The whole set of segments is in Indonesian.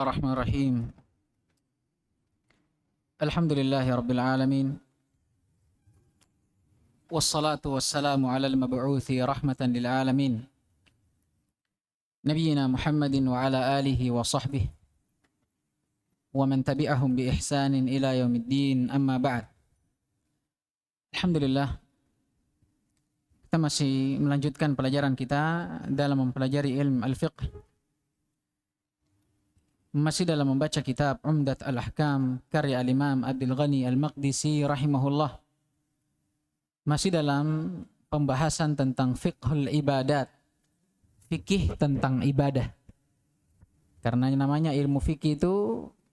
Bismillahirrahmanirrahim. Alhamdulillahi rabbil alamin. Wassalatu wassalamu ala al-mab'uthi rahmatan lil alamin. Nabiyyina Muhammadin wa ala alihi wa sahbihi wa man tabi'ahum bi ihsanin ila yaumiddin, amma ba'd. Alhamdulillah, kita masih melanjutkan pelajaran kita dalam mempelajari ilmu al-fiqh. Masih dalam membaca kitab Umdat al-Ahkam karya al-Imam Abdul Ghani al-Maqdisi rahimahullah. Masih dalam pembahasan tentang fiqhul ibadat, fikih tentang ibadah. Karena namanya ilmu fikih itu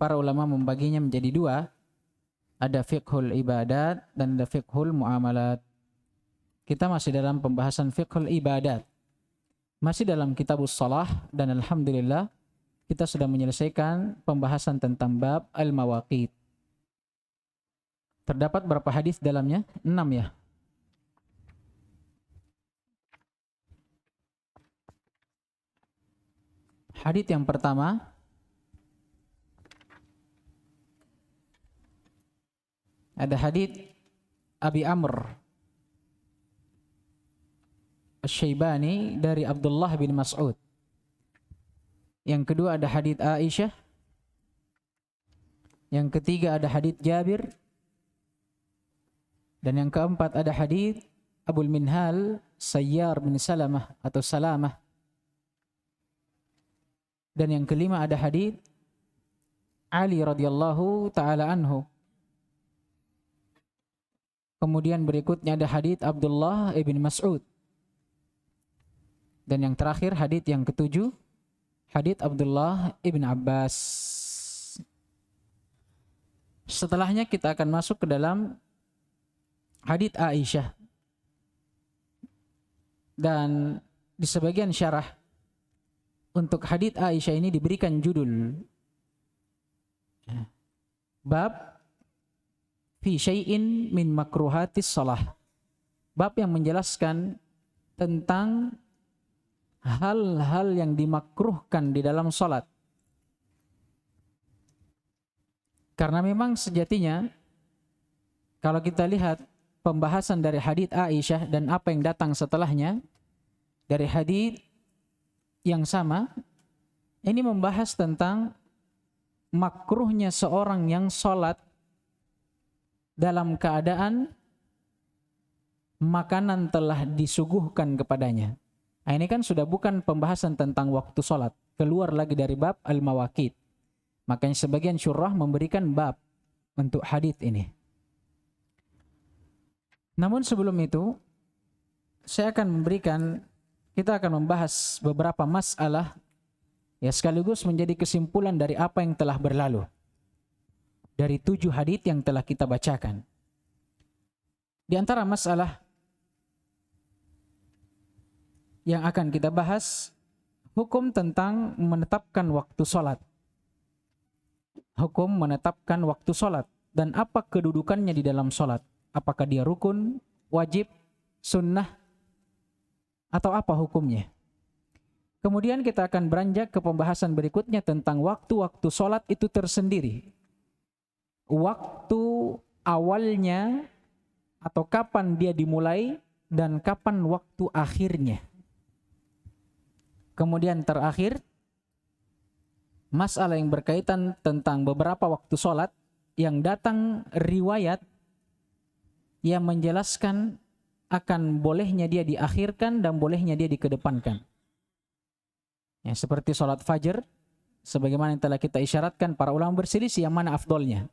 para ulama membaginya menjadi dua. Ada fiqhul ibadat dan ada fiqhul muamalat. Kita masih dalam pembahasan fiqhul ibadat. Masih dalam kitabus shalah dan alhamdulillah kita sudah menyelesaikan pembahasan tentang bab al-mawaqit. Terdapat berapa hadis dalamnya? 6 ya. Hadis yang pertama ada hadis Abi Amr Asy-Syaibani dari Abdullah bin Mas'ud. Yang kedua ada hadits Aisyah. Yang ketiga ada hadits Jabir. Dan yang keempat ada hadits Abul Minhal Sayyar bin Salamah atau Salamah. Dan yang kelima ada hadits Ali radhiyallahu taala anhu. Kemudian berikutnya ada hadits Abdullah ibn Mas'ud. Dan yang terakhir hadits yang ketujuh hadits Abdullah ibn Abbas. Setelahnya kita akan masuk ke dalam hadits Aisyah. Dan di sebagian syarah untuk hadits Aisyah ini diberikan judul bab fi syai'in min makruhatis shalah. Bab yang menjelaskan tentang hal-hal yang dimakruhkan di dalam salat. Karena memang sejatinya kalau kita lihat pembahasan dari hadits Aisyah dan apa yang datang setelahnya dari hadits yang sama, ini membahas tentang makruhnya seorang yang salat dalam keadaan makanan telah disuguhkan kepadanya. Nah, ini kan sudah bukan pembahasan tentang waktu sholat. Keluar lagi dari bab al-mawaqit. Makanya sebagian syurah memberikan bab untuk hadits ini. Namun sebelum itu, kita akan membahas beberapa masalah ya sekaligus menjadi kesimpulan dari apa yang telah berlalu. Dari 7 hadits yang telah kita bacakan. Di antara masalah yang akan kita bahas, hukum tentang menetapkan waktu sholat. Hukum menetapkan waktu sholat dan apa kedudukannya di dalam sholat. Apakah dia rukun, wajib, sunnah, atau apa hukumnya. Kemudian kita akan beranjak ke pembahasan berikutnya tentang waktu-waktu sholat itu tersendiri. Waktu awalnya atau kapan dia dimulai dan kapan waktu akhirnya. Kemudian terakhir, masalah yang berkaitan tentang beberapa waktu sholat yang datang riwayat yang menjelaskan akan bolehnya dia diakhirkan dan bolehnya dia dikedepankan. Ya, seperti sholat fajar, sebagaimana yang telah kita isyaratkan, para ulama berselisih yang mana afdolnya.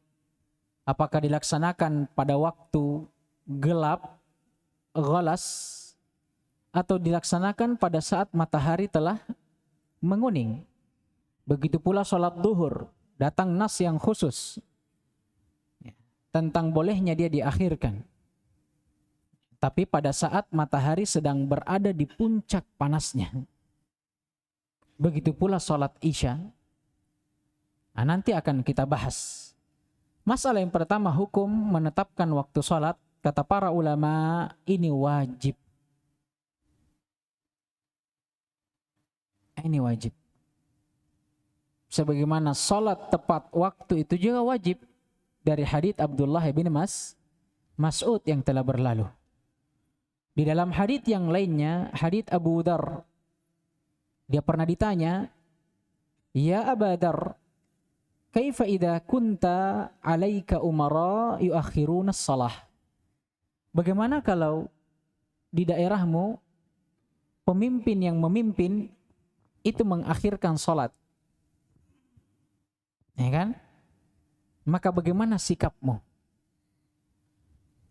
Apakah dilaksanakan pada waktu gelap, ghalas, atau dilaksanakan pada saat matahari telah menguning. Begitu pula sholat duhur, datang nas yang khusus tentang bolehnya dia diakhirkan. Tapi pada saat matahari sedang berada di puncak panasnya. Begitu pula sholat isya. Nah, nanti akan kita bahas. Masalah yang pertama, hukum menetapkan waktu sholat. Kata para ulama, ini wajib. Ini wajib. Sebagaimana salat tepat waktu itu juga wajib dari hadits Abdullah bin Mas'ud yang telah berlalu. Di dalam hadits yang lainnya, hadits Abu Dzar, dia pernah ditanya, "Ya Abu Dzar, kaifa idza kunta 'alaika umara yuakhiruna shalah?" Bagaimana kalau di daerahmu pemimpin yang memimpin itu mengakhirkan salat? Ya kan? Maka bagaimana sikapmu?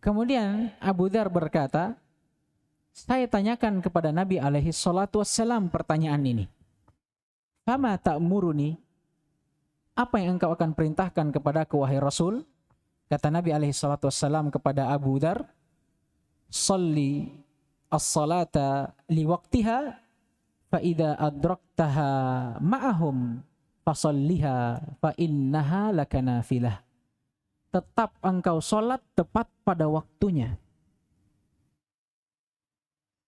Kemudian Abu Dzar berkata, saya tanyakan kepada Nabi alaihi salatu wassalam pertanyaan ini. Fama ta'muruni? Apa yang engkau akan perintahkan kepadaku wahai Rasul? Kata Nabi alaihi salatu wassalam kepada Abu Dzar, salli as-salata liwaqtiha fa idza adraktaha ma'ahum fasalliha fa innaha laka nafilah. Tetap engkau sholat tepat pada waktunya.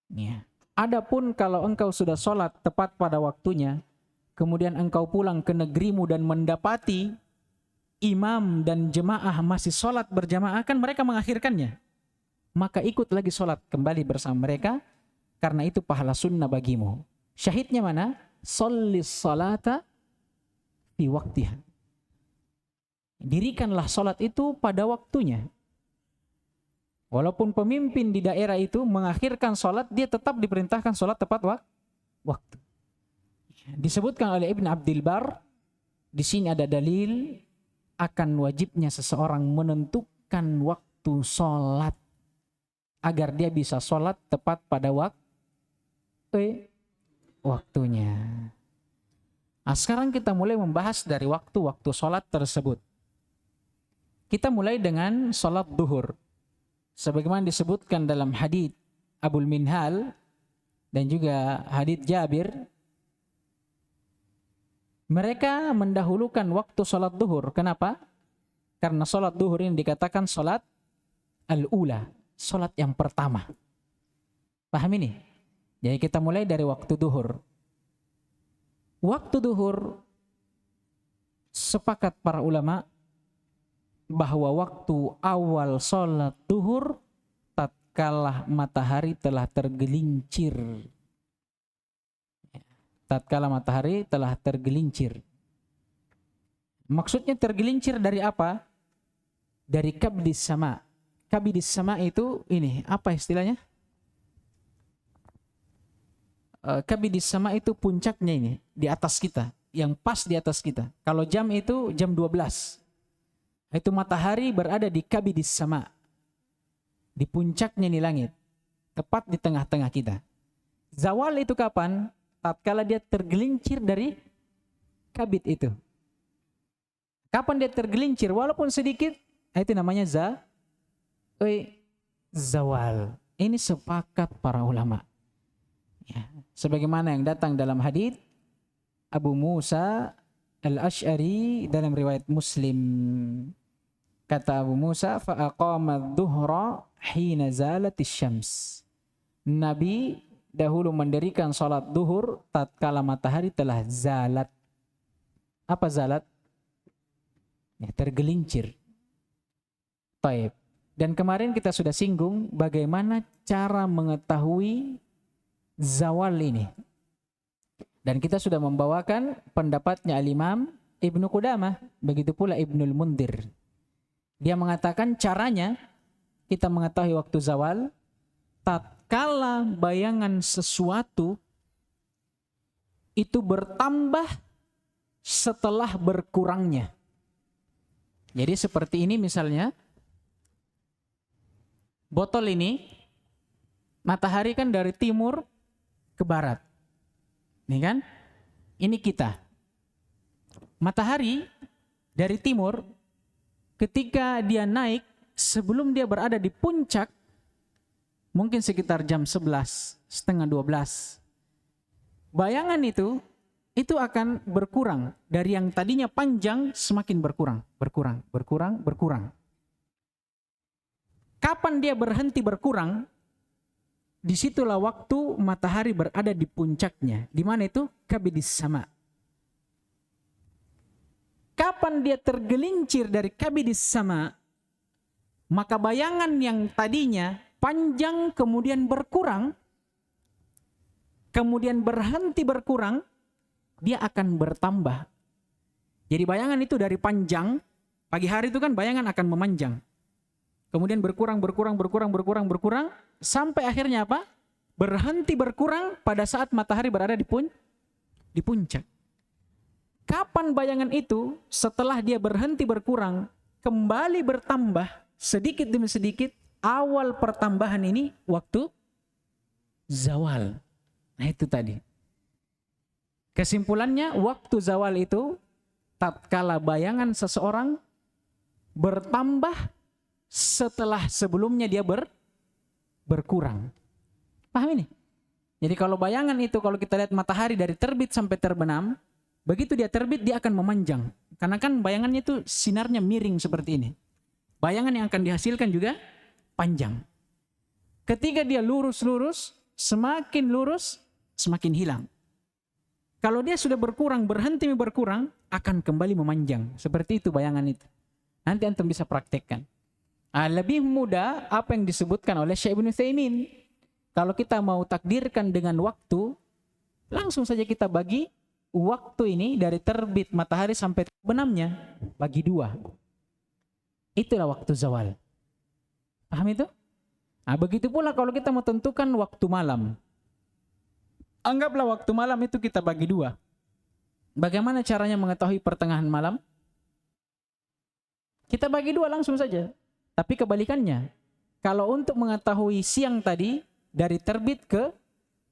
Ya. Adapun kalau engkau sudah sholat tepat pada waktunya, kemudian engkau pulang ke negerimu dan mendapati imam dan jemaah masih sholat berjamaah, kan mereka mengakhirkannya. Maka ikut lagi sholat kembali bersama mereka, karena itu pahala sunnah bagimu. Syahidnya mana? Shollis salata fi waktiha. Dirikanlah sholat itu pada waktunya. Walaupun pemimpin di daerah itu mengakhirkan sholat, dia tetap diperintahkan sholat tepat waktu. Disebutkan oleh Ibn Abdil Bar, di sini ada dalil akan wajibnya seseorang menentukan waktu sholat agar dia bisa sholat tepat pada waktunya. Nah, sekarang kita mulai membahas dari waktu-waktu sholat tersebut. Kita mulai dengan sholat duhur. Sebagaimana disebutkan dalam hadits Abul Minhal dan juga hadits Jabir, mereka mendahulukan waktu sholat duhur. Kenapa? Karena sholat duhur ini dikatakan sholat al-ula, sholat yang pertama. Paham ini? Jadi kita mulai dari waktu duhur. Waktu duhur, sepakat para ulama bahwa waktu awal sholat duhur tatkala matahari telah tergelincir. Tatkala matahari telah tergelincir. Maksudnya tergelincir dari apa? Dari kabdis sama. Kabdis sama itu ini, apa istilahnya? Kabdis sama itu puncaknya ini, di atas kita, yang pas di atas kita. Kalau jam itu jam 12. Itu matahari berada di kabdis sama. Di puncaknya di langit. Tepat di tengah-tengah kita. Zawal itu kapan? Tatkala dia tergelincir dari kabid itu. Kapan dia tergelincir? Walaupun sedikit, itu namanya zawal. Ini sepakat para ulama. Ya. Sebagaimana yang datang dalam hadits Abu Musa al-Ash'ari dalam riwayat Muslim. Kata Abu Musa, fa'aqama adh-dhuhra hina zalatis syams. Nabi dahulu mendirikan salat duhur tatkala matahari telah zalat. Apa zalat? Ya, tergelincir. Taib. Dan kemarin kita sudah singgung bagaimana cara mengetahui zawal ini. Dan kita sudah membawakan pendapatnya Al-Imam Ibnu Qudamah, begitu pula Ibnul Mundir. Dia mengatakan caranya kita mengetahui waktu zawal tatkala bayangan sesuatu itu bertambah setelah berkurangnya. Jadi seperti ini misalnya, botol ini, matahari kan dari timur ke barat. Nih kan? Ini kita. Matahari dari timur, ketika dia naik, sebelum dia berada di puncak, mungkin sekitar jam 11, setengah 12. Bayangan itu akan berkurang. Dari yang tadinya panjang, semakin berkurang. Kapan dia berhenti berkurang? Disitulah waktu matahari berada di puncaknya. Di mana itu? Kabidis sama. Kapan dia tergelincir dari kabidis sama, maka bayangan yang tadinya panjang kemudian berkurang, kemudian berhenti berkurang, dia akan bertambah. Jadi bayangan itu dari panjang, pagi hari itu kan bayangan akan memanjang. Kemudian berkurang, sampai akhirnya apa? Berhenti berkurang pada saat matahari berada di puncak. Kapan bayangan itu setelah dia berhenti berkurang, kembali bertambah sedikit demi sedikit? Awal pertambahan ini waktu zawal. Nah itu tadi. Kesimpulannya, waktu zawal itu tatkala bayangan seseorang bertambah setelah sebelumnya dia berkurang. Paham ini? Jadi kalau bayangan itu, kalau kita lihat matahari dari terbit sampai terbenam, begitu dia terbit dia akan memanjang. Karena kan bayangannya itu sinarnya miring seperti ini. Bayangan yang akan dihasilkan juga panjang. Ketika dia lurus, semakin lurus, semakin hilang. Kalau dia sudah berkurang, berhenti berkurang, akan kembali memanjang. Seperti itu bayangan itu. Nanti antum bisa praktekkan. Lebih mudah apa yang disebutkan oleh Syekh Ibnu Utsaimin. Kalau kita mau takdirkan dengan waktu, langsung saja kita bagi waktu ini dari terbit matahari sampai terbenamnya, bagi 2. Itulah waktu zawal. Paham itu? Begitu pula kalau kita mau tentukan waktu malam. Anggaplah waktu malam itu kita bagi 2. Bagaimana caranya mengetahui pertengahan malam? Kita bagi 2 langsung saja. Tapi kebalikannya, kalau untuk mengetahui siang tadi, dari terbit ke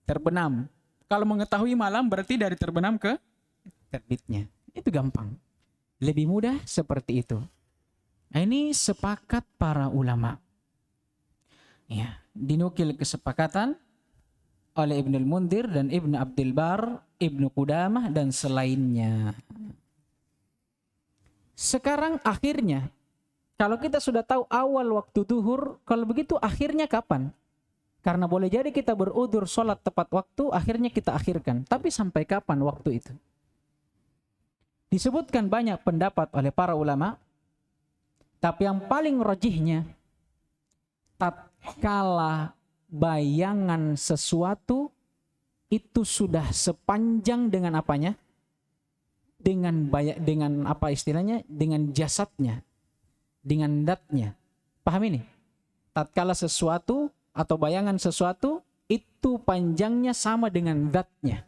terbenam. Kalau mengetahui malam berarti dari terbenam ke terbitnya. Itu gampang. Lebih mudah seperti itu. Nah, ini sepakat para ulama. Ya, dinukil kesepakatan oleh Ibnul Mundhir dan Ibnu Abdul Bar, Ibnu Qudamah dan selainnya. Sekarang akhirnya, kalau kita sudah tahu awal waktu duhur, kalau begitu akhirnya kapan? Karena boleh jadi kita berudzur sholat tepat waktu, akhirnya kita akhirkan. Tapi sampai kapan waktu itu? Disebutkan banyak pendapat oleh para ulama, tapi yang paling rajihnya, tatkala bayangan sesuatu itu sudah sepanjang dengan apanya? Dengan apa istilahnya? Dengan jasadnya, dengan datnya. Paham ini? Tatkala sesuatu atau bayangan sesuatu itu panjangnya sama dengan zatnya.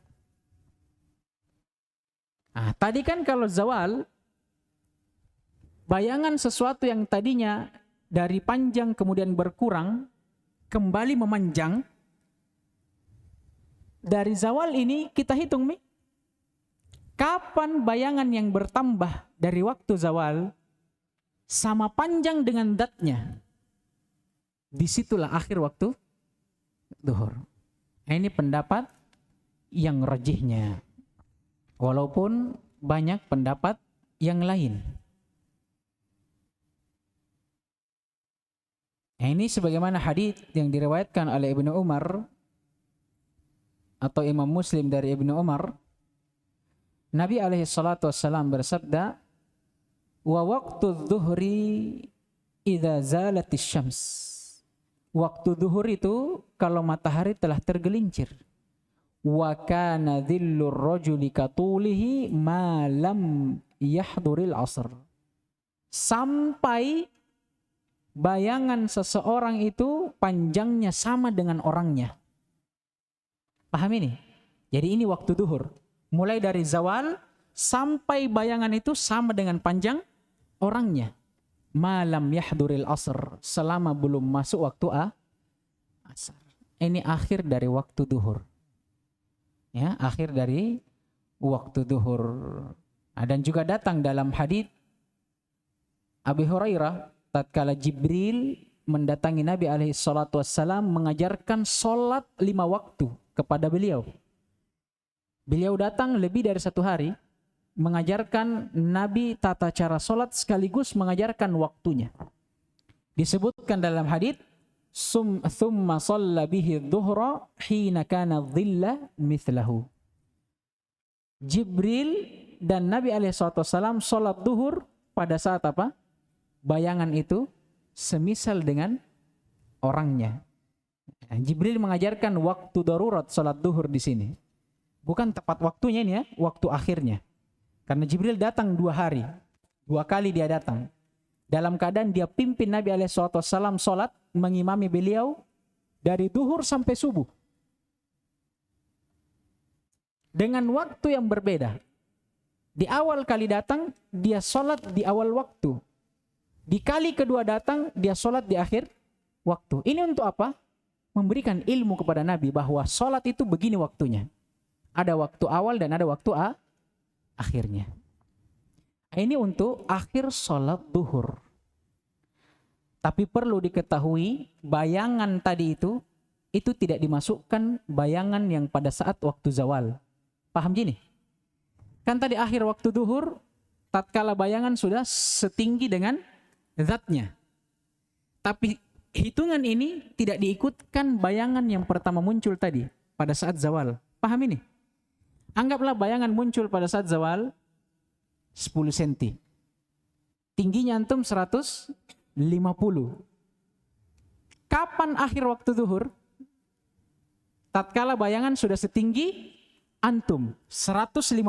Tadi kan kalau zawal, bayangan sesuatu yang tadinya dari panjang kemudian berkurang, kembali memanjang. Dari zawal ini kita hitung nih, kapan bayangan yang bertambah dari waktu zawal sama panjang dengan zatnya. Disitulah akhir waktu duhur. Ini pendapat yang rajihnya. Walaupun banyak pendapat yang lain. Ini sebagaimana hadits yang diriwayatkan oleh Ibnu Umar atau Imam Muslim dari Ibnu Umar. Nabi alaihi salatu wassalam bersabda, "Wa waqtu dhuhri idza zalatis syams." Waktu duhur itu kalau matahari telah tergelincir. Wa kana dhillur rajuli katulihi ma lam yahduril asr. Sampai bayangan seseorang itu panjangnya sama dengan orangnya. Paham ini? Jadi ini waktu duhur. Mulai dari zawal sampai bayangan itu sama dengan panjang orangnya. Malam yahduril asr, selama belum masuk waktu asar. Ini akhir dari waktu duhur. Ya, akhir dari waktu duhur. Dan juga datang dalam hadits Abi Hurairah, tatkala Jibril mendatangi Nabi alaihi salatu wassalam mengajarkan salat 5 waktu kepada beliau. Beliau datang lebih dari 1 hari mengajarkan Nabi tata cara salat sekaligus mengajarkan waktunya. Disebutkan dalam hadits, "Tsumma shalla bihi dhuhra hina kana dhilla mithlahu." Jibril dan Nabi SAW sholat duhur pada saat apa? Bayangan itu semisal dengan orangnya. Jibril mengajarkan waktu darurat sholat duhur di sini. Bukan tepat waktunya ini ya, waktu akhirnya. Karena Jibril datang 2 hari. 2 kali dia datang. Dalam keadaan dia pimpin Nabi SAW sholat, mengimami beliau dari duhur sampai subuh. Dengan waktu yang berbeda. Di awal kali datang, dia sholat di awal waktu. Di kali kedua datang, dia sholat di akhir waktu. Ini untuk apa? Memberikan ilmu kepada Nabi bahwa sholat itu begini waktunya. Ada waktu awal dan ada waktu akhirnya. Ini untuk akhir sholat duhur. Tapi perlu diketahui, bayangan tadi itu tidak dimasukkan bayangan yang pada saat waktu zawal. Paham gini? Kan tadi akhir waktu duhur, tatkala bayangan sudah setinggi dengan zatnya. Tapi hitungan ini tidak diikutkan bayangan yang pertama muncul tadi pada saat zawal. Paham ini? Anggaplah bayangan muncul pada saat zawal 10 cm. Tingginya antum 150. Kapan akhir waktu zuhur? Tatkala bayangan sudah setinggi antum 150.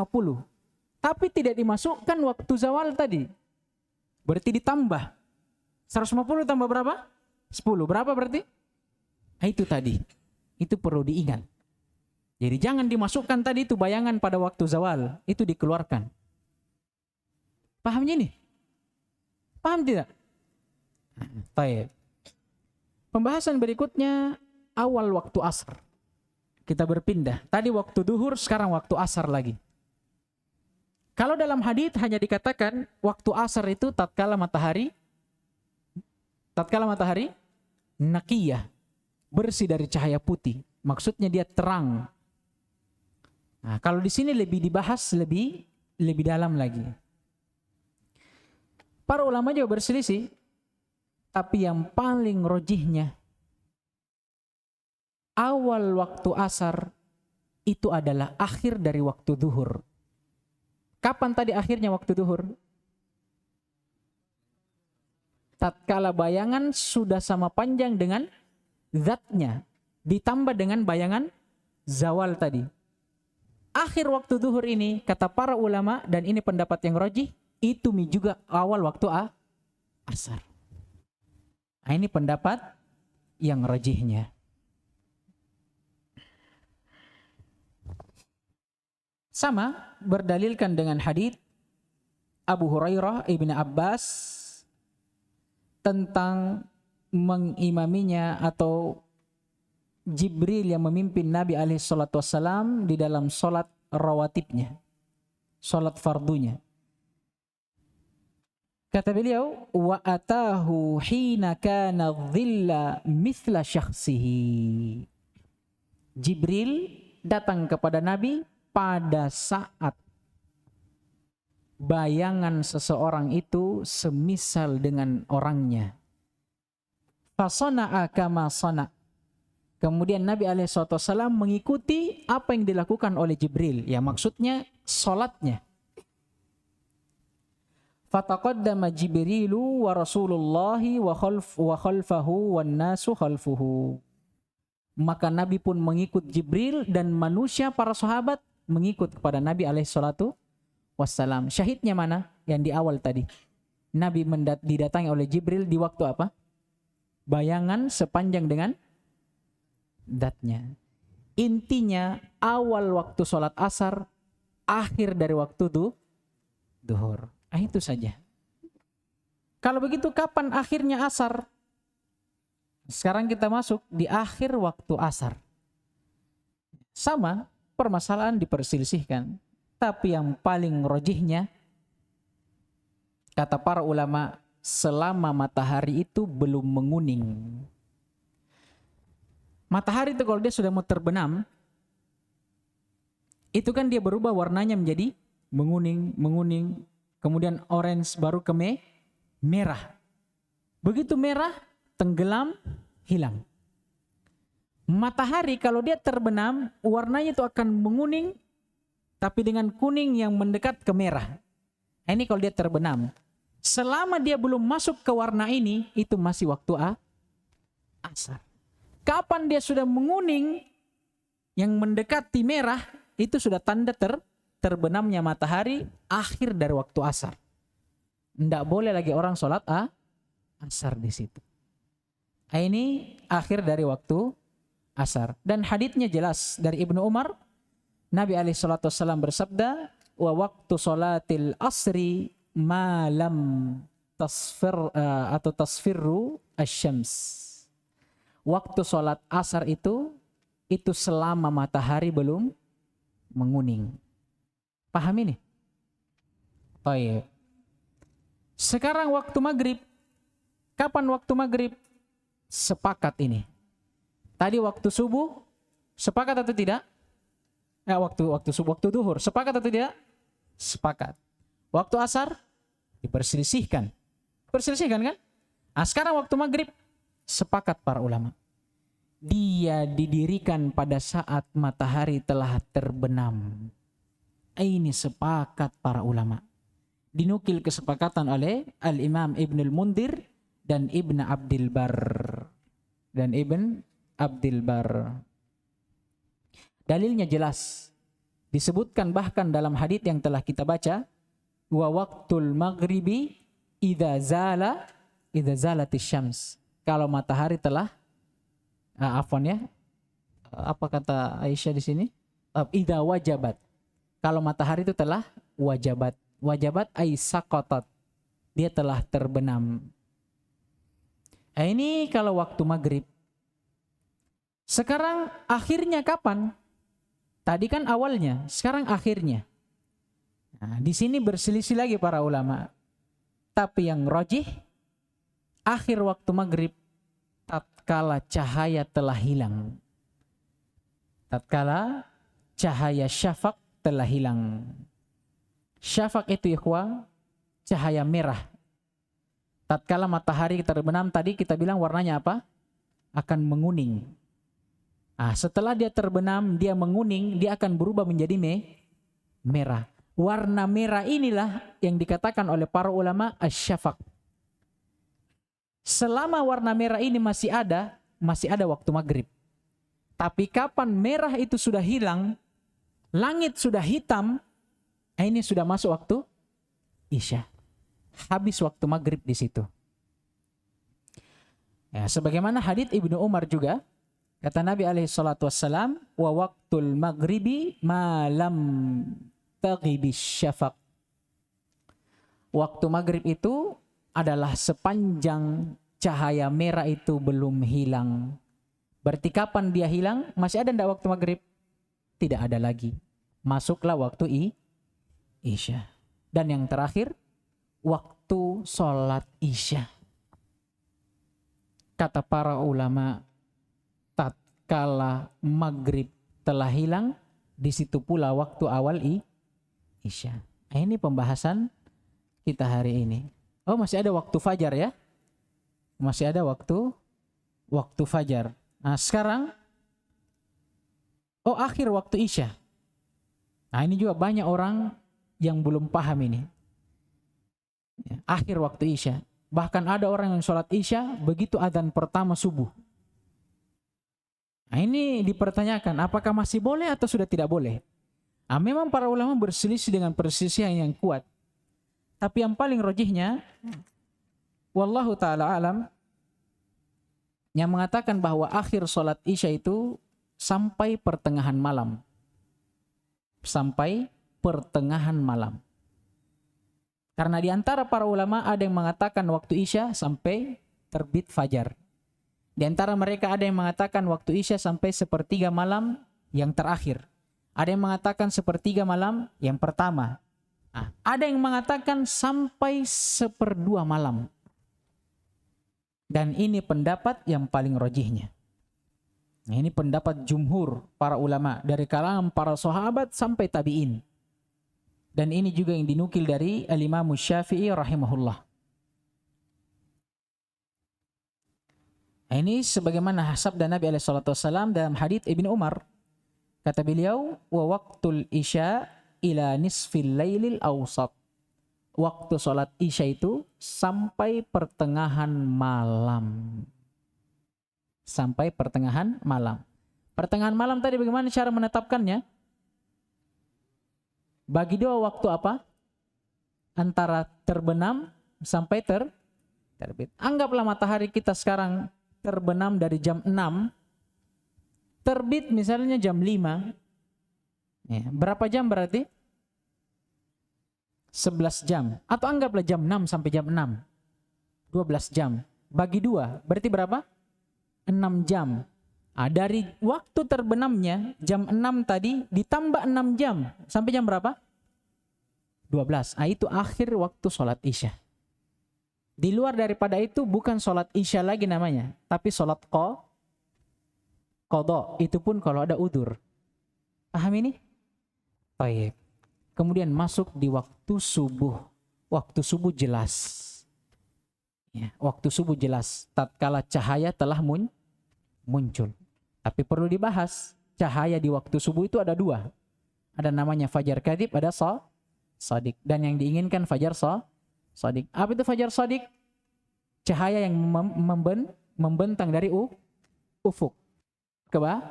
Tapi tidak dimasukkan waktu zawal tadi. Berarti ditambah. 150 tambah berapa? 10. Berapa berarti? Itu tadi. Itu perlu diingat. Jadi jangan dimasukkan tadi itu bayangan pada waktu zawal. Itu dikeluarkan. Paham ini? Paham tidak? Baik. Pembahasan berikutnya awal waktu asar. Kita berpindah. Tadi waktu duhur, sekarang waktu asar lagi. Kalau dalam hadits hanya dikatakan waktu asar itu tatkala matahari naqiyah, bersih dari cahaya putih. Maksudnya dia terang. Nah, kalau di sini lebih dibahas lebih dalam lagi. Para ulama juga berselisih, tapi yang paling rojihnya awal waktu asar itu adalah akhir dari waktu duhur. Kapan tadi akhirnya waktu duhur? Tatkala bayangan sudah sama panjang dengan zatnya, ditambah dengan bayangan zawal tadi. Akhir waktu duhur ini, kata para ulama, dan ini pendapat yang rojih, itu juga awal waktu asar. Nah, ini pendapat yang rojihnya. Sama berdalilkan dengan hadits Abu Hurairah Ibn Abbas tentang mengimaminya atau Jibril yang memimpin Nabi SAW di dalam sholat rawatibnya, sholat fardunya. Kata beliau, wa atahu hina kana dhilla mithla syakhsihi. Jibril datang kepada Nabi pada saat bayangan seseorang itu semisal dengan orangnya. Fasana'a kama sana'. Kemudian Nabi SAW mengikuti apa yang dilakukan oleh Jibril. Ya, maksudnya sholatnya. Fataqaddama Jibrilu wa Rasulullahi wa khalfahu wan nasu khalfuhu. Maka Nabi pun mengikut Jibril dan manusia para sahabat mengikut kepada Nabi SAW. Syahidnya mana? Yang di awal tadi. Nabi didatangi oleh Jibril di waktu apa? Bayangan sepanjang dengan datnya. Intinya awal waktu sholat asar, akhir dari waktu duhur. Itu saja. Kalau begitu kapan akhirnya asar? Sekarang kita masuk di akhir waktu asar. Sama, permasalahan diperselisihkan. Tapi yang paling rojihnya, kata para ulama, selama matahari itu belum menguning. Matahari itu kalau dia sudah mau terbenam, itu kan dia berubah warnanya menjadi menguning, kemudian orange, baru ke merah. Begitu merah, tenggelam, hilang. Matahari kalau dia terbenam, warnanya itu akan menguning, tapi dengan kuning yang mendekat ke merah. Ini kalau dia terbenam. Selama dia belum masuk ke warna ini, itu masih waktu asar. Kapan dia sudah menguning yang mendekati merah, itu sudah tanda terbenamnya matahari, akhir dari waktu asar. Tidak boleh lagi orang sholat asar di situ. Ini akhir dari waktu asar. Dan haditsnya jelas dari Ibnu Umar, Nabi SAW bersabda, wa waktu sholatil asri malam tasfirru asyams. Waktu sholat asar itu selama matahari belum menguning. Paham ini? Baik. Sekarang waktu maghrib. Kapan waktu maghrib? Sepakat ini. Tadi waktu subuh, sepakat atau tidak? Waktu subuh, waktu duhur, sepakat atau tidak? Sepakat. Waktu asar diperselisihkan. Perselisihkan kan? Nah, sekarang waktu maghrib, sepakat para ulama. Dia didirikan pada saat matahari telah terbenam. Ini sepakat para ulama. Dinukil kesepakatan oleh Al-Imam Ibnul Mundir dan Ibn Abdil Bar. Dalilnya jelas. Disebutkan bahkan dalam hadits yang telah kita baca, wa waqtul maghribi idza zalatis syams. Kalau matahari telah apa kata Aisyah di sini? Idza wajabat. Kalau matahari itu telah wajabat. Wajabat ay saqatat. Dia telah terbenam. Ini kalau waktu maghrib. Sekarang akhirnya kapan? Tadi kan awalnya, sekarang akhirnya. Nah, di sini berselisih lagi para ulama. Tapi yang rajih, akhir waktu maghrib tatkala cahaya telah hilang. Tatkala cahaya syafaq telah hilang. Syafaq itu ikhwah, cahaya merah. Tatkala matahari terbenam tadi kita bilang warnanya apa? Akan menguning. Setelah dia terbenam, dia menguning, dia akan berubah menjadi merah. Warna merah inilah yang dikatakan oleh para ulama asy-syafaq. Selama warna merah ini masih ada waktu maghrib. Tapi kapan merah itu sudah hilang, langit sudah hitam, ini sudah masuk waktu isya. Habis waktu maghrib di situ. Ya, sebagaimana hadits Ibnu Umar juga, kata Nabi SAW, wa waqtul maghribi malam taghibis syafaq. Waktu maghrib itu adalah sepanjang cahaya merah itu belum hilang. Berarti kapan dia hilang? Masih ada enggak waktu maghrib? Tidak ada lagi. Masuklah waktu isya. Dan yang terakhir, waktu sholat isya. Kata para ulama, tatkala maghrib telah hilang, di situ pula waktu awal isya. Ini pembahasan kita hari ini. Oh, masih ada waktu fajar ya? Masih ada waktu fajar. Nah, sekarang akhir waktu isya. Nah, ini juga banyak orang yang belum paham ini. Ya, akhir waktu isya. Bahkan ada orang yang sholat isya begitu adzan pertama subuh. Nah, ini dipertanyakan apakah masih boleh atau sudah tidak boleh. Nah, memang para ulama berselisih dengan perselisihan yang kuat. Tapi yang paling rajihnya, wallahu ta'ala alam, yang mengatakan bahwa akhir sholat isya itu sampai pertengahan malam. Sampai pertengahan malam. Karena di antara para ulama ada yang mengatakan waktu isya sampai terbit fajar. Di antara mereka ada yang mengatakan waktu isya sampai sepertiga malam yang terakhir. Ada yang mengatakan sepertiga malam yang pertama. Ada yang mengatakan sampai seperdua malam. Dan ini pendapat yang paling rajihnya. Nah, ini pendapat jumhur para ulama dari kalangan para sahabat sampai tabi'in. Dan ini juga yang dinukil dari Al-Imam Syafi'i rahimahullah. Ini sebagaimana sabda Nabi SAW dalam hadits Ibnu Umar. Kata beliau, wa waqtul isya ila nisfil lailil awsat. Waktu sholat isya itu sampai pertengahan malam. Sampai pertengahan malam. Pertengahan malam tadi bagaimana cara menetapkannya? Bagi dua waktu apa? Antara terbenam sampai terbit. Anggaplah matahari kita sekarang terbenam dari jam 6, terbit misalnya jam 5. Ya, berapa jam berarti? 11 jam. Atau anggaplah jam 6 sampai jam 6. 12 jam. Bagi dua, berarti berapa? 6 jam. Dari waktu terbenamnya jam 6 tadi ditambah 6 jam sampai jam berapa? 12. Itu akhir waktu sholat isya. Di luar daripada itu bukan sholat isya lagi namanya, tapi sholat qadha. Itu pun kalau ada udzur. Paham ini? Baik. Kemudian masuk di waktu subuh. Waktu subuh jelas. Ya, waktu subuh jelas. Tatkala cahaya telah muncul. Tapi perlu dibahas, cahaya di waktu subuh itu ada dua. Ada namanya fajar kadhib, ada shadiq. Dan yang diinginkan fajar shadiq. Apa itu fajar shadiq? Cahaya yang membentang dari ufuk ke bawah.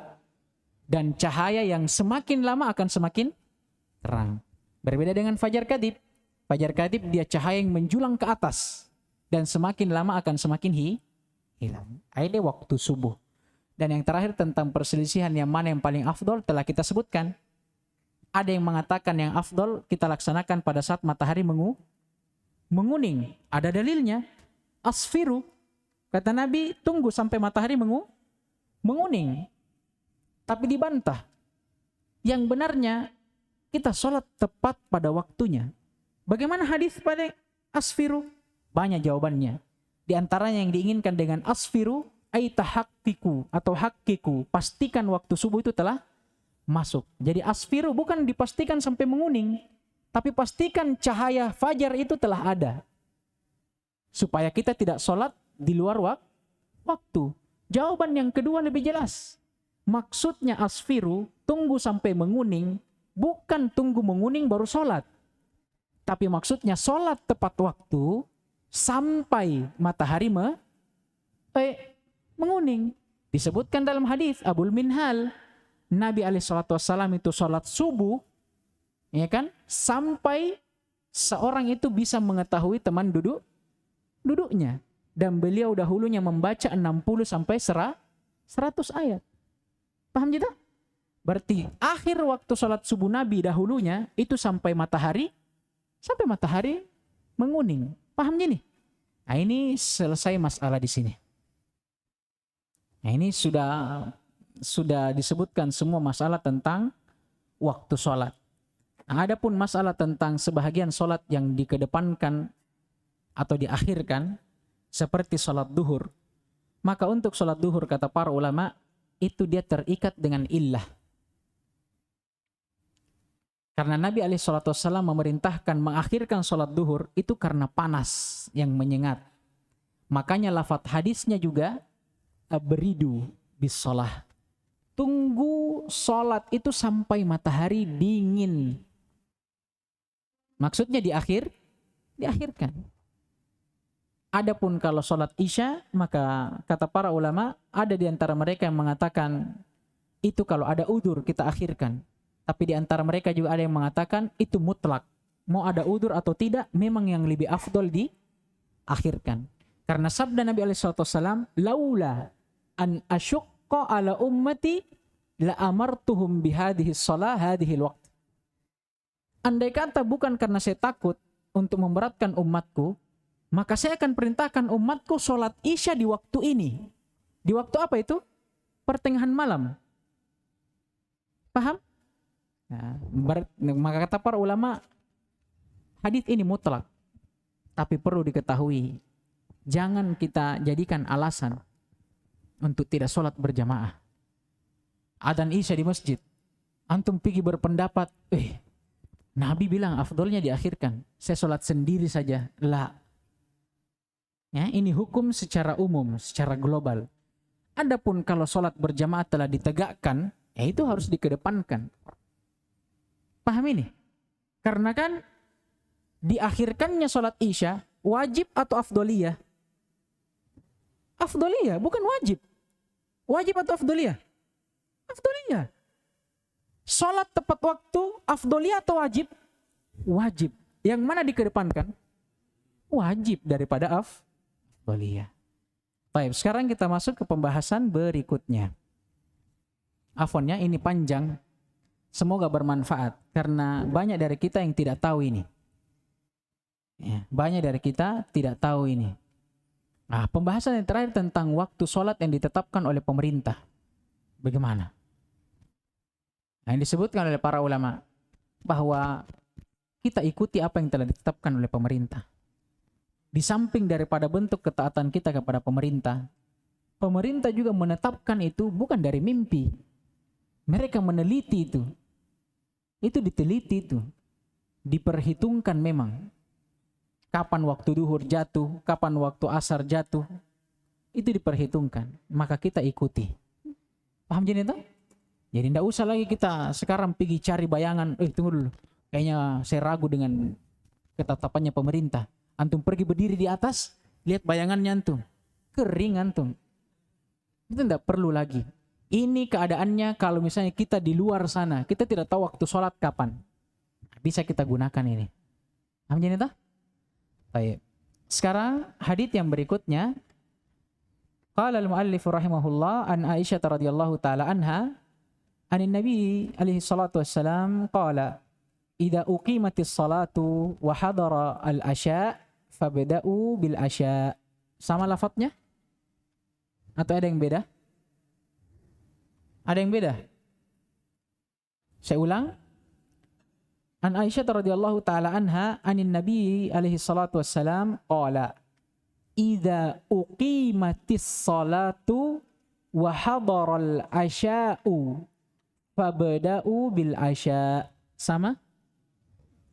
Dan cahaya yang semakin lama akan semakin terang. Berbeda dengan fajar kadhib. Fajar kadhib dia cahaya yang menjulang ke atas. Dan semakin lama akan semakin hilang. Ini waktu subuh. Dan yang terakhir tentang perselisihan yang mana yang paling afdol telah kita sebutkan. Ada yang mengatakan yang afdol kita laksanakan pada saat matahari menguning. Ada dalilnya. Asfiru. Kata Nabi, tunggu sampai matahari menguning. Tapi dibantah. Yang benarnya kita sholat tepat pada waktunya. Bagaimana hadis pada asfiru? Banyak jawabannya. Di antaranya yang diinginkan dengan asfiru ay tahaqqiqu atau haqqiqu, pastikan waktu subuh itu telah masuk. Jadi asfiru bukan dipastikan sampai menguning, tapi pastikan cahaya fajar itu telah ada. Supaya kita tidak sholat di luar waktu. Jawaban yang kedua lebih jelas. Maksudnya asfiru, tunggu sampai menguning, bukan tunggu menguning baru sholat. Tapi maksudnya sholat tepat waktu sampai matahari menguning. Disebutkan dalam hadis Abul Minhal, Nabi SAW itu sholat subuh, ya kan, sampai seorang itu bisa mengetahui teman duduknya. Dan beliau dahulunya membaca 60 sampai 100 ayat. Paham tidak? Berarti akhir waktu sholat subuh Nabi dahulunya itu sampai matahari menguning. Paham gini? Nah, ini selesai masalah di sini. Nah, ini sudah disebutkan semua masalah tentang waktu sholat. Nah, ada pun masalah tentang sebahagian sholat yang dikedepankan atau diakhirkan, seperti sholat duhur. Maka untuk sholat duhur kata para ulama, itu dia terikat dengan illah. Karena Nabi SAW memerintahkan mengakhirkan sholat duhur itu karena panas yang menyengat. Makanya lafadz hadisnya juga beridu bis sholah. Tunggu sholat itu sampai matahari dingin. Maksudnya diakhirkan. Adapun kalau sholat isya, maka kata para ulama, ada di antara mereka yang mengatakan itu kalau ada udzur kita akhirkan. Tapi di antara mereka juga ada yang mengatakan itu mutlak. Mau ada udzur atau tidak, memang yang lebih afdol diakhirkan. Karena sabda Nabi SAW, laula an asyukka ala ummati la amartuhum bihadihi shalah hadihil waqt. Andai kata bukan karena saya takut untuk memberatkan umatku, maka saya akan perintahkan umatku sholat isya di waktu ini. Di waktu apa itu? Pertengahan malam. Paham? Nah, maka kata para ulama, hadis ini mutlak. Tapi perlu diketahui, jangan kita jadikan alasan untuk tidak sholat berjamaah. Adzan isya di masjid, antum pergi berpendapat, Nabi bilang afdolnya diakhirkan, saya sholat sendiri saja. La. Ya, ini hukum secara umum, secara global. Adapun kalau sholat berjamaah telah ditegakkan, itu harus dikedepankan. Paham ini? Karena kan diakhirkannya sholat isya wajib atau afdoliyah? Afdoliyah, bukan wajib. Wajib atau afdoliyah? Afdoliyah. Sholat tepat waktu afdoliyah atau wajib? Wajib. Yang mana dikedepankan? Wajib daripada afdoliyah. Baik, sekarang kita masuk ke pembahasan berikutnya. Afonnya ini panjang. Semoga bermanfaat karena banyak dari kita yang tidak tahu ini. Ya, banyak dari kita tidak tahu ini. Nah, pembahasan yang terakhir tentang waktu sholat yang ditetapkan oleh pemerintah. Bagaimana? Nah, yang disebutkan oleh para ulama bahwa kita ikuti apa yang telah ditetapkan oleh pemerintah. Di samping daripada bentuk ketaatan kita kepada pemerintah, pemerintah juga menetapkan itu bukan dari mimpi. Mereka meneliti itu. Itu diteliti itu. Diperhitungkan memang. Kapan waktu duhur jatuh, kapan waktu asar jatuh. Itu diperhitungkan. Maka kita ikuti. Paham jadi itu? Jadi tidak usah lagi kita sekarang pergi cari bayangan. Tunggu dulu. Kayaknya saya ragu dengan ketetapannya pemerintah. Antum pergi berdiri di atas, lihat bayangannya antum. Kering antum. Itu tidak perlu lagi. Ini keadaannya kalau misalnya kita di luar sana, kita tidak tahu waktu sholat kapan. Bisa kita gunakan ini. Paham jadi itu? Baik. Sekarang hadits yang berikutnya. Qala al-muallif rahimahullah an Aisyah radhiyallahu taala anha anin Nabi alaihi salatu wassalam qala idza uqimatis salatu wa hadara al-asya fabda'u bil asya. Sama lafadznya? Atau ada yang beda? Ada yang beda? Saya ulang. An Aisyah radhiyallahu taala anha anin Nabi alaihi salatu wassalam qala idza uqimatis salatu wa hadaral asya'u fabda'u bil asya. Sama?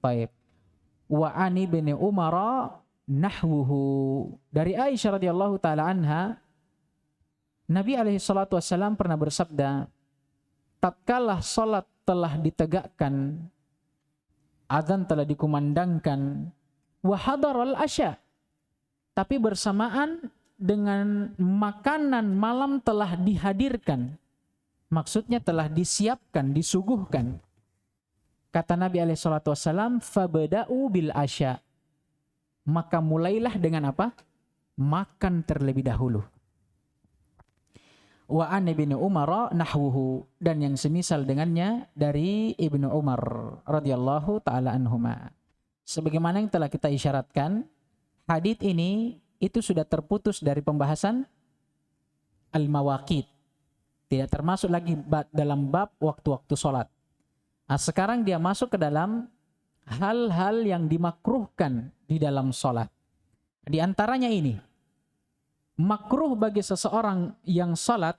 Baik. Wa ani bin Umar nahwuhu. Dari Aisyah radhiyallahu taala anha, Nabi alaihi salatu wassalam pernah bersabda, tatkala salat telah ditegakkan, azan telah dikumandangkan, wa hadaral asya, tapi bersamaan dengan makanan malam telah dihadirkan. Maksudnya telah disiapkan, disuguhkan. Kata Nabi alaihi salatu wassalam, fabda'u bil asya. Maka mulailah dengan apa? Makan terlebih dahulu. Wa an ibnu Umar nahwuhu, dan yang semisal dengannya dari Ibnu Umar radhiyallahu taala anhuma. Sebagaimana yang telah kita isyaratkan, hadits ini itu sudah terputus dari pembahasan al-mawaqit. Tidak termasuk lagi dalam bab waktu-waktu sholat. Nah, sekarang dia masuk ke dalam hal-hal yang dimakruhkan di dalam sholat. Di antaranya ini, makruh bagi seseorang yang sholat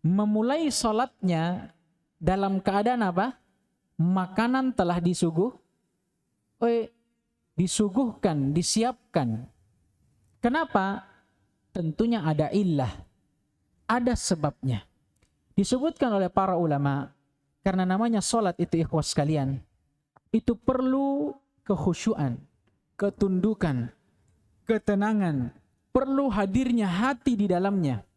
memulai sholatnya dalam keadaan apa? Makanan telah disuguhkan, disiapkan. Kenapa? Tentunya ada illah, ada sebabnya. Disebutkan oleh para ulama, karena namanya sholat itu ikhwas sekalian, itu perlu kekhusyuan, ketundukan, ketenangan, perlu hadirnya hati di dalamnya.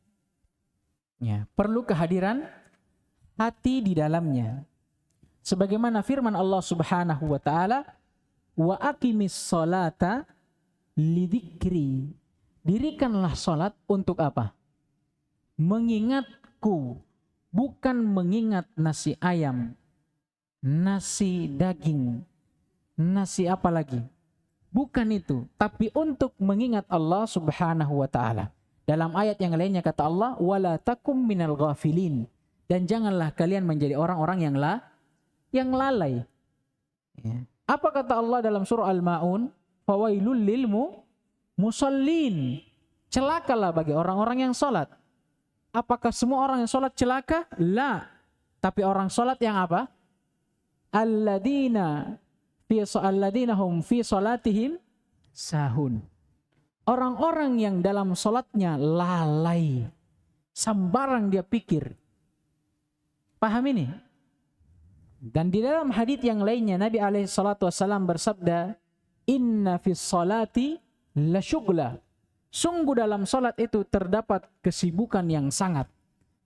Ya, perlu kehadiran hati di dalamnya. Sebagaimana firman Allah Subhanahu wa taala, wa aqimis sholata lidzikri. Dirikanlah salat untuk apa? Mengingatku, bukan mengingat nasi ayam, nasi daging, nasi apa lagi? Bukan itu, tapi untuk mengingat Allah Subhanahu wa taala. Dalam ayat yang lainnya kata Allah, wala takum minal ghafilin, dan janganlah kalian menjadi orang-orang yang lalai. Ya. Apa kata Allah dalam surah Al-Maun? Fawailul lil musallin. Celakalah bagi orang-orang yang salat. Apakah semua orang yang salat celaka? La. Tapi orang salat yang apa? Alladzina hum fi salatihim sahun. Orang-orang yang dalam salatnya lalai. Sembarang dia pikir. Paham ini? Dan di dalam hadits yang lainnya Nabi alaihi salatu wasallam bersabda, "Inna fis salati la syughla." Sungguh dalam salat itu terdapat kesibukan yang sangat.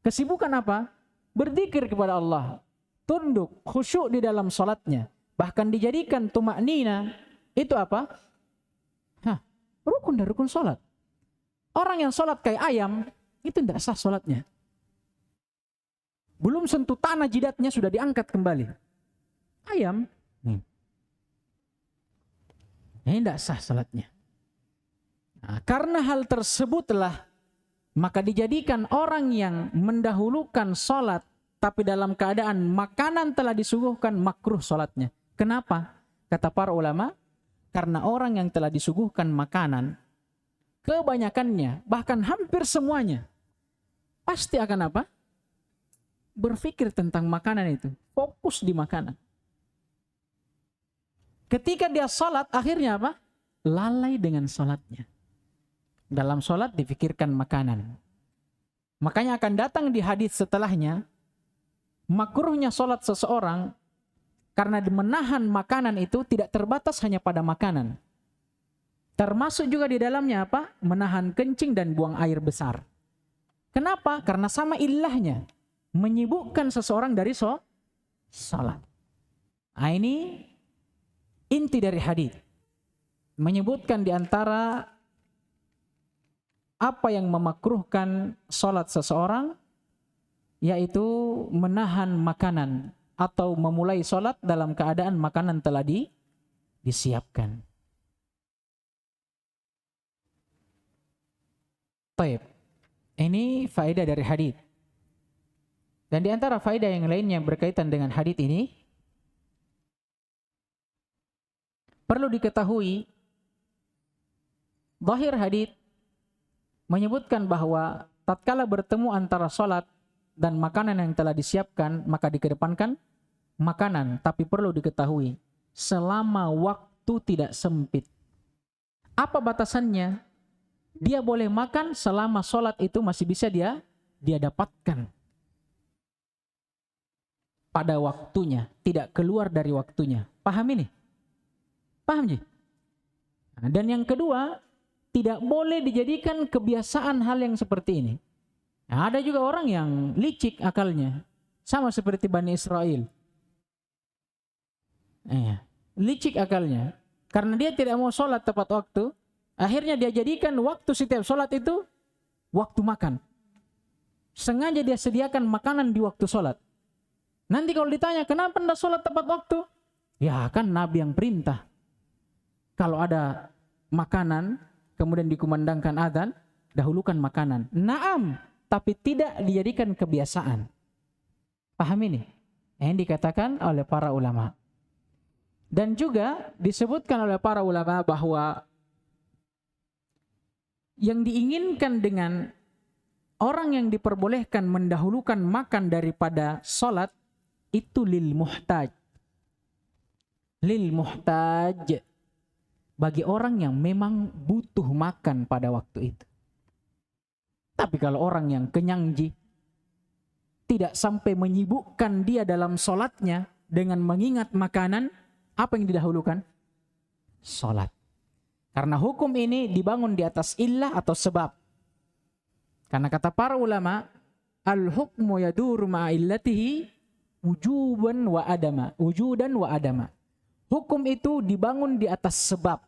Kesibukan apa? Berzikir kepada Allah, tunduk, khusyuk di dalam salatnya. Bahkan dijadikan tumaknina itu apa? Rukun dari rukun salat. Orang yang salat kayak ayam itu tidak sah salatnya. Belum sentuh tanah jidatnya sudah diangkat kembali. Ayam. Ini tidak sah salatnya. Nah, karena hal tersebutlah maka dijadikan orang yang mendahulukan salat tapi dalam keadaan makanan telah disuguhkan makruh salatnya. Kenapa? Kata para ulama, karena orang yang telah disuguhkan makanan kebanyakannya, bahkan hampir semuanya pasti akan apa? Berpikir tentang makanan itu, fokus di makanan. Ketika dia salat, akhirnya apa? Lalai dengan salatnya. Dalam salat dipikirkan makanan. Makanya akan datang di hadis setelahnya, makruhnya salat seseorang karena menahan makanan itu tidak terbatas hanya pada makanan. Termasuk juga di dalamnya apa? Menahan kencing dan buang air besar. Kenapa? Karena sama ilahnya. Menyibukkan seseorang dari salat. Nah, ini inti dari hadis. Menyebutkan di antara apa yang memakruhkan salat seseorang, yaitu menahan makanan atau memulai salat dalam keadaan makanan telah disiapkan. Baik. Ini faedah dari hadis. Dan di antara faedah yang lainnya berkaitan dengan hadis ini, perlu diketahui zahir hadis menyebutkan bahwa tatkala bertemu antara salat dan makanan yang telah disiapkan, maka dikedepankan makanan. Tapi perlu diketahui, selama waktu tidak sempit. Apa batasannya? Dia boleh makan selama salat itu masih bisa dia dapatkan pada waktunya, tidak keluar dari waktunya. Paham ini? Paham, Ji? Dan yang kedua, tidak boleh dijadikan kebiasaan hal yang seperti ini. Nah, ada juga orang yang licik akalnya, sama seperti Bani Israel. Licik akalnya, karena dia tidak mau sholat tepat waktu, akhirnya dia jadikan waktu setiap sholat itu waktu makan. Sengaja dia sediakan makanan di waktu sholat. Nanti kalau ditanya, kenapa anda sholat tepat waktu? Ya kan Nabi yang perintah. Kalau ada makanan, kemudian dikumandangkan adzan, dahulukan makanan. Naam, tapi tidak dijadikan kebiasaan. Paham ini? Yang dikatakan oleh para ulama. Dan juga disebutkan oleh para ulama bahwa yang diinginkan dengan orang yang diperbolehkan mendahulukan makan daripada sholat, itu lil muhtaj. Lil muhtaj. Bagi orang yang memang butuh makan pada waktu itu. Tapi kalau orang yang kenyang, Ji, tidak sampai menyibukkan dia dalam sholatnya dengan mengingat makanan, apa yang didahulukan? Sholat. Karena hukum ini dibangun di atas illah atau sebab. Karena kata para ulama, al-hukmu yaduru ma'illatihi wujudan wa adama. Wujudan wa adama. Hukum itu dibangun di atas sebab.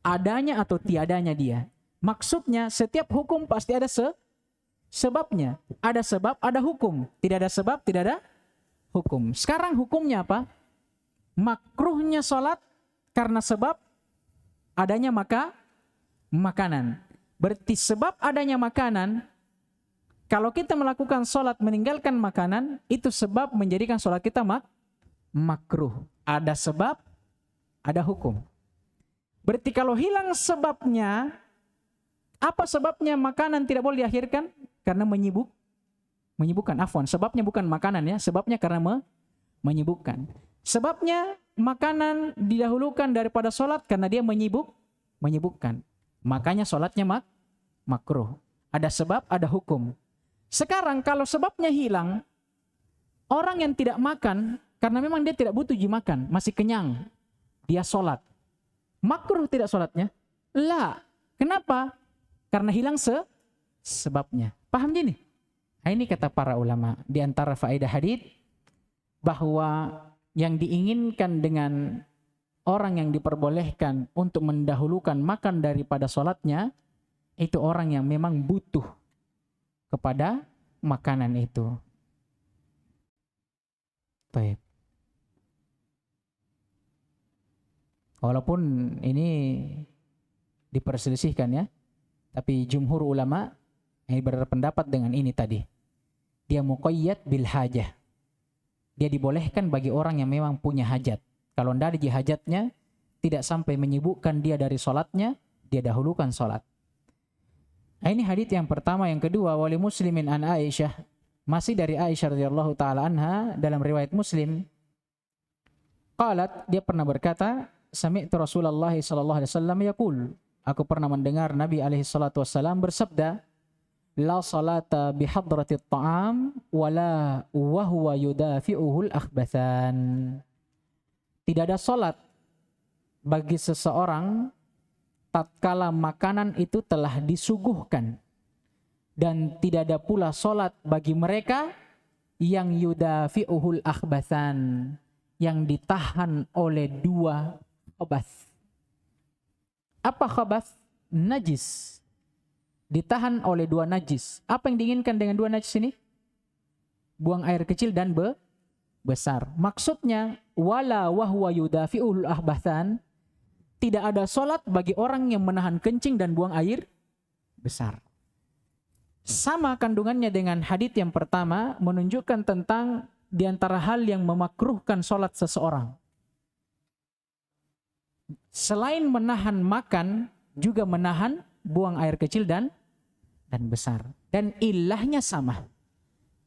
Adanya atau tiadanya dia. Maksudnya setiap hukum pasti ada sebabnya. Ada sebab, ada hukum. Tidak ada sebab, tidak ada hukum. Sekarang hukumnya apa? Makruhnya sholat karena sebab adanya makanan. Berarti sebab adanya makanan, kalau kita melakukan sholat meninggalkan makanan, itu sebab menjadikan sholat kita makruh. Ada sebab, ada hukum. Berarti kalau hilang sebabnya, apa sebabnya makanan tidak boleh diakhirkan? Karena menyibukkan. Afwan, sebabnya bukan makanan ya, sebabnya karena menyibukkan. Sebabnya makanan didahulukan daripada sholat karena dia menyibukkan. Makanya sholatnya makruh. Ada sebab, ada hukum. Sekarang kalau sebabnya hilang, orang yang tidak makan Karena memang dia tidak butuh makan, masih kenyang. Dia sholat. Makruh tidak sholatnya? La. Kenapa? Karena hilang sebabnya. Paham gini? Nah, ini kata para ulama. Di antara faedah hadits bahwa yang diinginkan dengan orang yang diperbolehkan untuk mendahulukan makan daripada sholatnya, itu orang yang memang butuh kepada makanan itu. Baik. Walaupun ini diperselisihkan ya, tapi jumhur ulama yang berpendapat dengan ini tadi. Dia muqayyad bil hajah. Dia dibolehkan bagi orang yang memang punya hajat. Kalau tidak ada hajatnya, tidak sampai menyibukkan dia dari sholatnya, dia dahulukan sholat. Nah, ini hadits yang pertama. Yang kedua, wali muslimin an Aisyah, masih dari Aisyah radhiyallahu taala anha dalam riwayat Muslim. Qalat, dia pernah berkata, sami'tu Rasulullah sallallahu alaihi wasallam yaqul, aku pernah mendengar Nabi alaihi salatu wasallam bersabda, la salata bihadratit ta'am wala wa huwa yudafi'uhul akhbathan. Tidak ada salat bagi seseorang tatkala makanan itu telah disuguhkan, dan tidak ada pula salat bagi mereka yang yudafi'uhul akhbathan, yang ditahan oleh dua khabath. Apa khabath? Najis. Ditahan oleh dua najis. Apa yang diinginkan dengan dua najis ini? Buang air kecil dan besar. Maksudnya, wala wahwa yudafi'ul ahbathan, tidak ada solat bagi orang yang menahan kencing dan buang air besar. Sama kandungannya dengan hadits yang pertama, menunjukkan tentang diantara hal yang memakruhkan solat seseorang. Selain menahan makan, juga menahan buang air kecil dan besar. Dan ilahnya sama.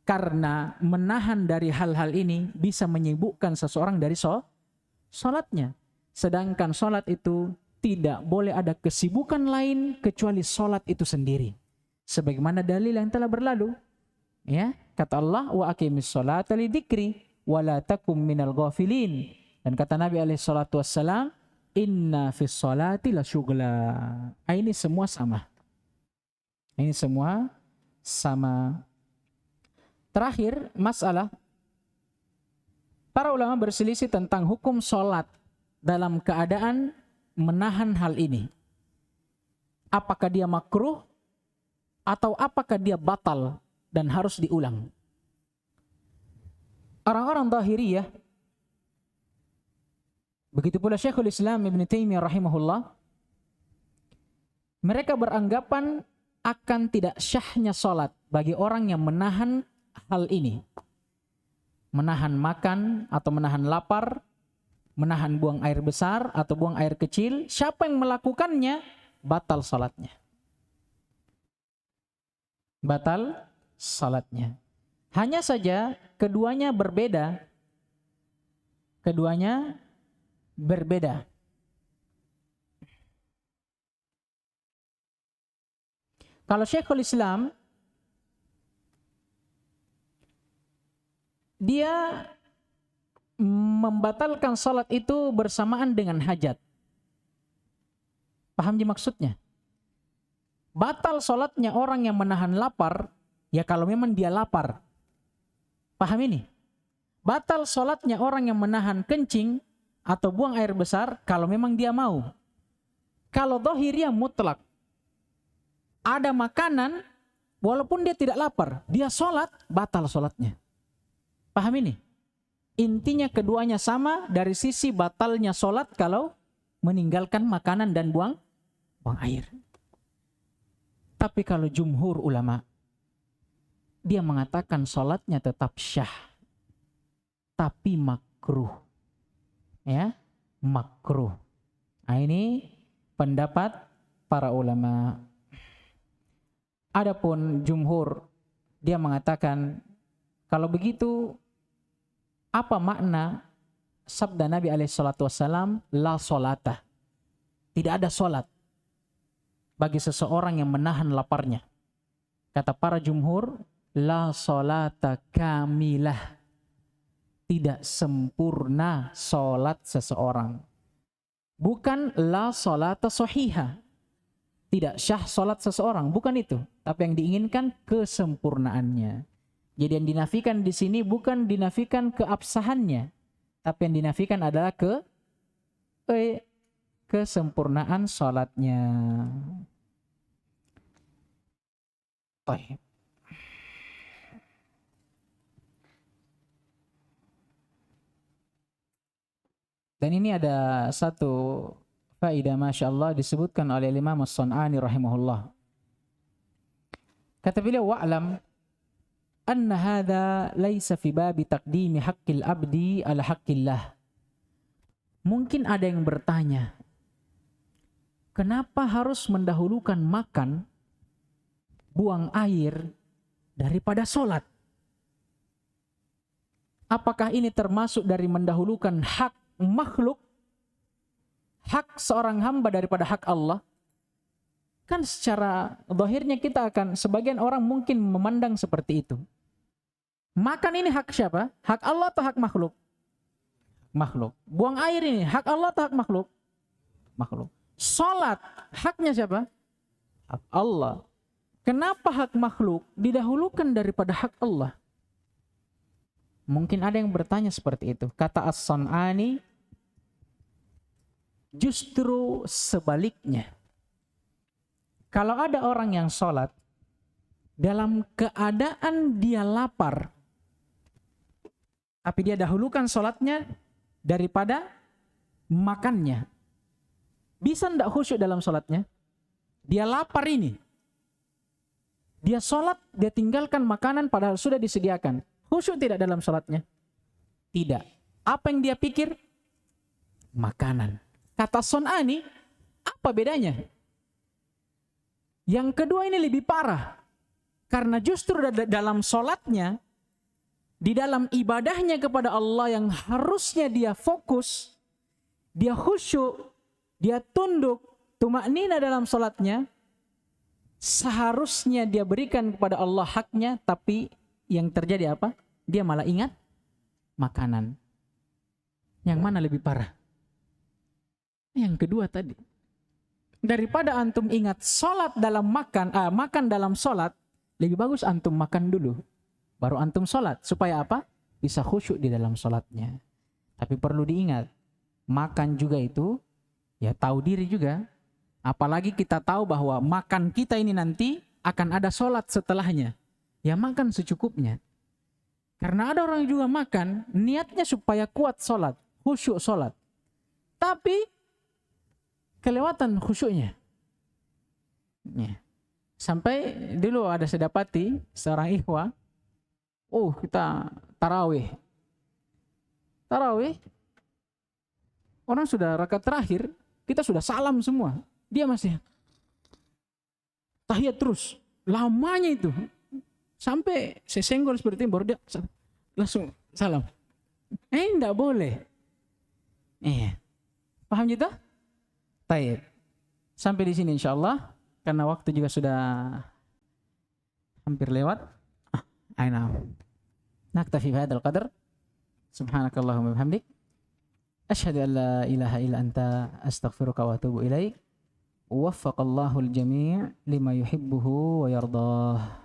Karena menahan dari hal-hal ini bisa menyibukkan seseorang dari sholatnya. Sedangkan sholat itu tidak boleh ada kesibukan lain kecuali sholat itu sendiri. Sebagaimana dalil yang telah berlalu. Ya, kata Allah, wa aqimis sholata li dzikri wa la takum minal ghafilin. Dan kata Nabi alaihi salatu wassalam, inna fis sholati la syughla. Ini semua sama. Ini semua sama. Terakhir, masalah para ulama berselisih tentang hukum sholat dalam keadaan menahan hal ini. Apakah dia makruh atau apakah dia batal dan harus diulang? Orang-orang Zahiriyah, begitu pula Syekhul Islam Ibn Taimiyah rahimahullah, mereka beranggapan akan tidak syahnya sholat bagi orang yang menahan hal ini. Menahan makan atau menahan lapar, menahan buang air besar atau buang air kecil. Siapa yang melakukannya, batal salatnya. Batal salatnya. Hanya saja keduanya berbeda. Keduanya berbeda. Kalau Syekhul Islam, dia membatalkan salat itu bersamaan dengan hajat. Paham maksudnya? Batal salatnya orang yang menahan lapar, ya kalau memang dia lapar. Paham ini? Batal salatnya orang yang menahan kencing atau buang air besar kalau memang dia mau. Kalau Zahiriyah mutlak, ada makanan walaupun dia tidak lapar, dia salat, batal salatnya. Paham ini? Intinya keduanya sama dari sisi batalnya sholat kalau meninggalkan makanan dan buang air. Tapi kalau jumhur ulama, dia mengatakan sholatnya tetap syah, tapi makruh. Ya, makruh. Nah, ini pendapat para ulama. Adapun jumhur, dia mengatakan kalau begitu, apa makna sabda Nabi SAW, la solata? Tidak ada solat bagi seseorang yang menahan laparnya. Kata para jumhur, la solata kamilah. tidak sempurna sholat seseorang. Bukan la sholata sahihah, tidak syah sholat seseorang, bukan itu. Tapi yang diinginkan kesempurnaannya. Jadi yang dinafikan di sini bukan dinafikan keabsahannya, tapi yang dinafikan adalah kesempurnaan sholatnya. Baik. Dan ini ada satu faedah Masya Allah disebutkan oleh Imam As-Sun'ani rahimahullah. Kata beliau, wa'lam anna hadha laysa fi babi taqdimi haqqil abdi ala haqqillah. Mungkin ada yang bertanya, kenapa harus mendahulukan makan, buang air daripada sholat? Apakah ini termasuk dari mendahulukan hak makhluk, hak seorang hamba daripada hak Allah? Kan secara zahirnya kita akan, sebagian orang mungkin memandang seperti itu. Makan ini hak siapa? Hak Allah atau hak makhluk? Makhluk. Buang air ini hak Allah atau hak makhluk? Makhluk. Salat haknya siapa? Hak Allah. Kenapa hak makhluk didahulukan daripada hak Allah? Mungkin ada yang bertanya seperti itu. Kata As-Sun'ani, justru sebaliknya. Kalau ada orang yang sholat dalam keadaan dia lapar, tapi dia dahulukan sholatnya daripada makannya, bisa tidak khusyuk dalam sholatnya? Dia lapar ini, dia sholat, dia tinggalkan makanan padahal sudah disediakan. Khusyuk tidak dalam sholatnya? Tidak. Apa yang dia pikir? Makanan. Kata Sun'ani, apa bedanya? Yang kedua ini lebih parah. Karena justru dalam sholatnya, di dalam ibadahnya kepada Allah yang harusnya dia fokus, dia khusyuk, dia tunduk, tumaknina dalam sholatnya, seharusnya dia berikan kepada Allah haknya, tapi yang terjadi apa? Dia malah ingat makanan. Yang mana lebih parah? Yang kedua tadi. Daripada antum ingat sholat dalam makan dalam sholat, lebih bagus antum makan dulu, baru antum sholat. Supaya apa? Bisa khusyuk di dalam sholatnya. Tapi perlu diingat, makan juga itu, ya tahu diri juga. Apalagi kita tahu bahwa makan kita ini nanti akan ada sholat setelahnya. Ya makan secukupnya. Karena ada orang juga makan, niatnya supaya kuat sholat, khusyuk sholat. Tapi kelewatan khusyuknya. Ya. Sampai dulu ada saya dapati seorang ikhwah, kita tarawih. Tarawih, orang sudah rakaat terakhir, kita sudah salam semua. Dia masih tahiyat terus. Lamanya itu. Sampai saya senggol seperti itu, baru dia langsung salam. Enggak boleh. Paham gitu? Baik. Sampai di sini insyaallah, karena waktu juga sudah hampir lewat. Ainam. Naktafi bihadzal qadar. Subhanakallahumma bihamdik. Asyhadu an la ilaha illa anta astaghfiruka wa atubu ilaik. Waffaqallahu al-jami' lima yuhibbuhu wa yardah.